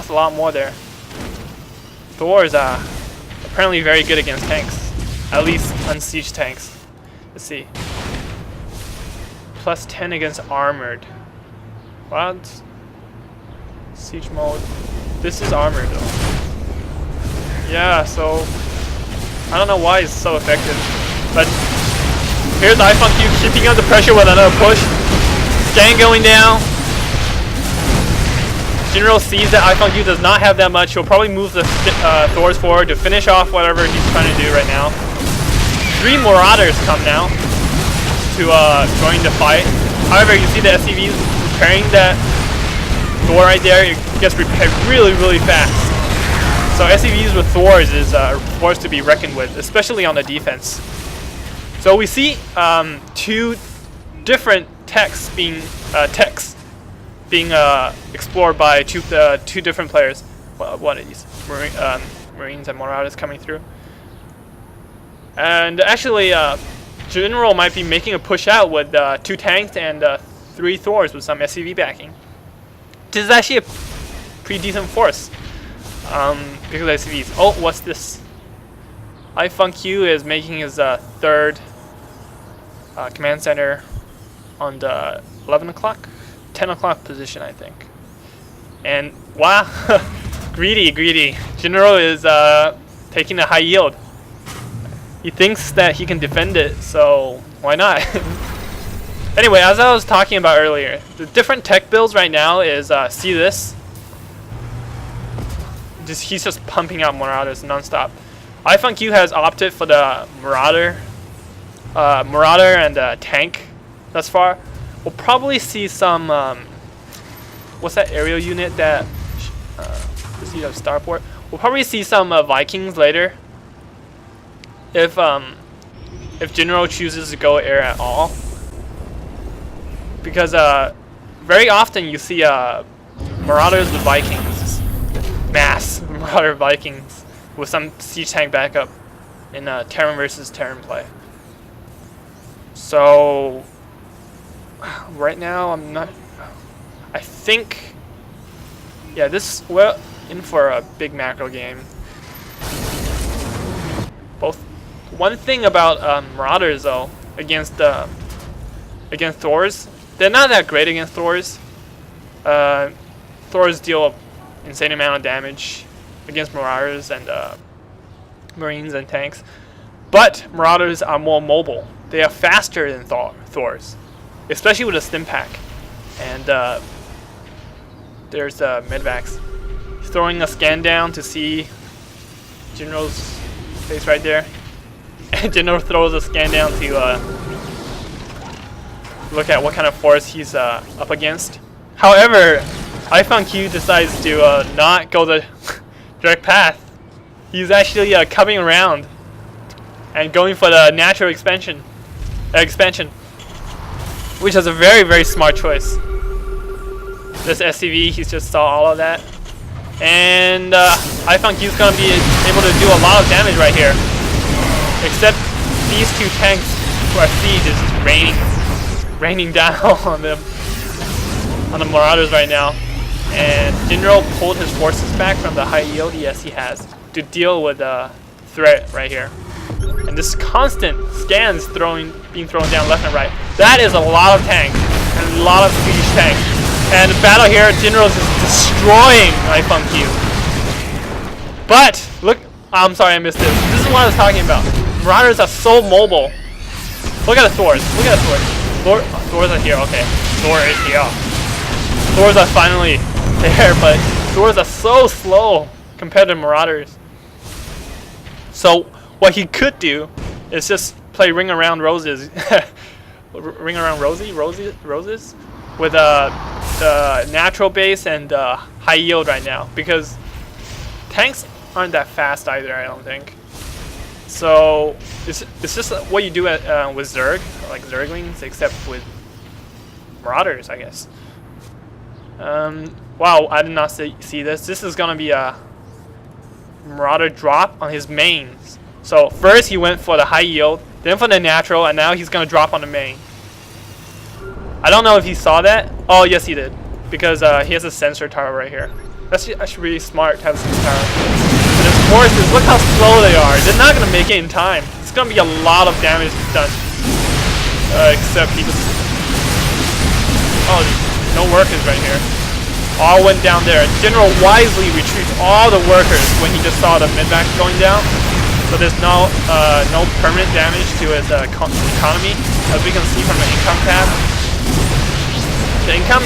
costs a lot more there. Thor is apparently very good against tanks, at least on siege tanks. Let's see. Plus 10 against armored. What? Siege mode. This is armored though. Yeah, so I don't know why it's so effective, but here's iFunkYou keeping up the pressure with another push. Scan going down. Jinro sees that iFunkYou does not have that much. He'll probably move the Thors forward to finish off whatever he's trying to do right now. 3 Marauders come now to join the fight. However, you see the SCVs repairing that Thor right there. It gets repaired really, really fast. So SCVs with Thors is a force to be reckoned with, especially on the defense. So we see 2 different techs being explored by two different players. What are these? Marines and Marauders coming through. And actually, Jinro might be making a push out with 2 tanks and 3 Thors with some SCV backing. This is actually a pretty decent force. Because of SCVs. Oh, what's this? iFunkYou is making his 3rd command center on the 11 o'clock? 10 o'clock position, I think. And wow, greedy. Jinro is taking a high yield. He thinks that he can defend it, so why not? Anyway, as I was talking about earlier, the different tech builds right now is see this. He's just pumping out Marauders non-stop. iFunkYou has opted for the Marauder and tank thus far. We'll probably see some what's that aerial unit that is he a starport? We'll probably see some Vikings later if Jinro chooses to go air at all, because very often you see Marauders with Vikings, mass Marauder Vikings with some siege tank backup in Terran versus Terran play. So right now I think, yeah, we're in for a big macro game. One thing about Marauders though, against Thors, they're not that great against Thors. Thors deal insane amount of damage against Marauders and Marines and tanks, but Marauders are more mobile. They are faster than Thors, especially with a stim pack. And there's Medvax. He's throwing a scan down to see Jinro's face right there, and Jinro throws a scan down to look at what kind of force he's up against. However, iFunkYou decides to not go the direct path. He's actually coming around and going for the natural expansion, which is a very, very smart choice. This SCV, he just saw all of that, and iFunkYou's gonna be able to do a lot of damage right here. Except these 2 tanks who are siege is raining down on them, on the Marauders right now. And Jinro pulled his forces back from the high yield he has to deal with the threat right here. And this constant scans being thrown down left and right. That is a lot of tanks and a lot of siege tanks. And the battle here, Jinro's is destroying iFunkYou. But look, I'm sorry I missed this. This is what I was talking about. Marauders are so mobile. Look at the Thors. Look at the Thors. Thors are here. Okay, Thor is here. Thors are finally there, but Thors are so slow compared to Marauders. So what he could do is just play Ring Around Roses, Ring Around Roses, with the natural base and high yield right now, because tanks aren't that fast either, I don't think. So it's just what you do with Zerg, like Zerglings, except with Marauders, I guess. Wow, I did not see this. This is gonna be a Marauder drop on his mains. So first he went for the high yield, then for the natural, and now he's gonna drop on the main. I don't know if he saw that. Oh yes, he did, because he has a sensor tower right here. That's actually really smart to have Sensor Tower. And his forces, look how slow they are. They're not gonna make it in time. It's gonna be a lot of damage done. Except he just... Oh, no workers right here. All went down there. Jinro wisely retreats all the workers when he just saw the mid-back going down. So there's no permanent damage to his economy, as we can see from the income tab. The income,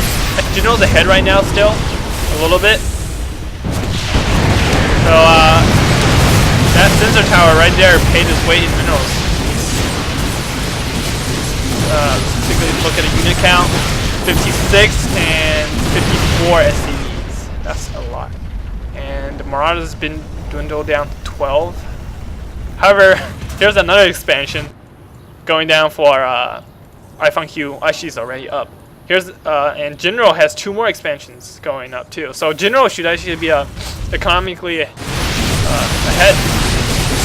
Jinro's ahead right now still, a little bit. So that sensor tower right there paid his weight in minerals. Particularly look at a unit count, 56 and 54 SCVs. That's a lot. And Marauder's been dwindled down to 12. However, there's another expansion going down for iFunkYou. She's already up. Here's and Jinro has 2 more expansions going up too. So Jinro should actually be economically ahead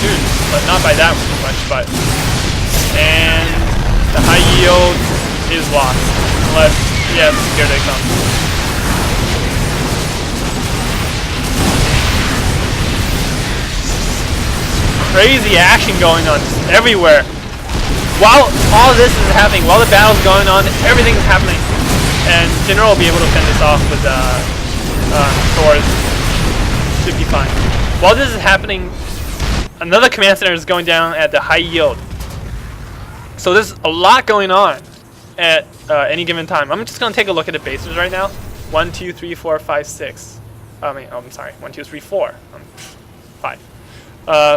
soon, but not by that much. But and the high yield is lost unless here they come. Crazy action going on everywhere. While all this is happening, while the battle's going on, everything's happening. And Jinro will be able to fend this off with Thor's. Should be fine. While this is happening, another command center is going down at the high yield. So there's a lot going on at any given time. I'm just going to take a look at the bases right now. 1, 2, 3, 4, 5, 6. I'm sorry. 1, 2, 3, 4. 5.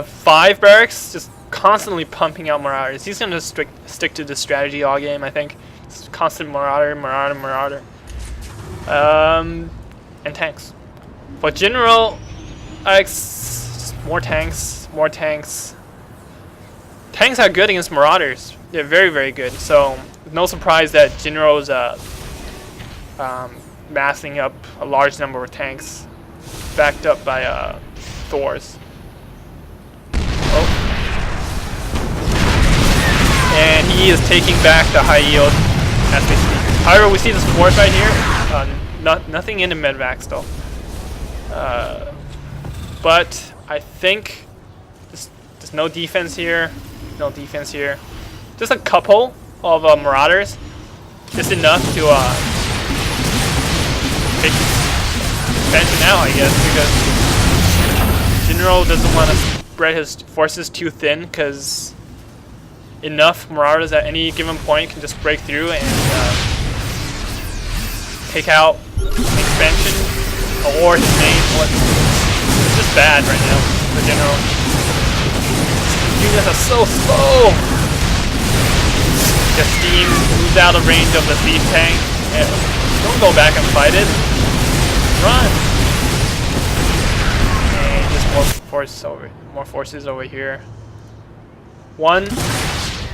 5 barracks, just constantly pumping out Marauders. He's going to stick to the strategy all game, I think. It's constant Marauder. And tanks. For Jinro, more tanks. Tanks are good against Marauders. They're very, very good. So, no surprise that Jinro's massing up a large number of tanks, backed up by Thors. And he is taking back the high yield as we speak. However, we see this force right here. Nothing in the medvac still. But I think there's no defense here. No defense here. Just a couple of Marauders. Just enough to take expansion out, I guess, because Jinro doesn't want to spread his forces too thin, because enough Marauders at any given point can just break through and take out expansion or his main. It's just bad right now for Jinro. Units are so slow. The steam moves out of range of the thief tank. And don't go back and fight it. Run. And just more forces over here. One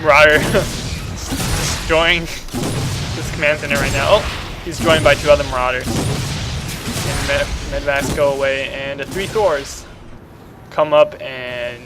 Marauder destroying this command center right now. Oh, he's joined by 2 other Marauders. And medvacs go away, and the 3 Thors come up and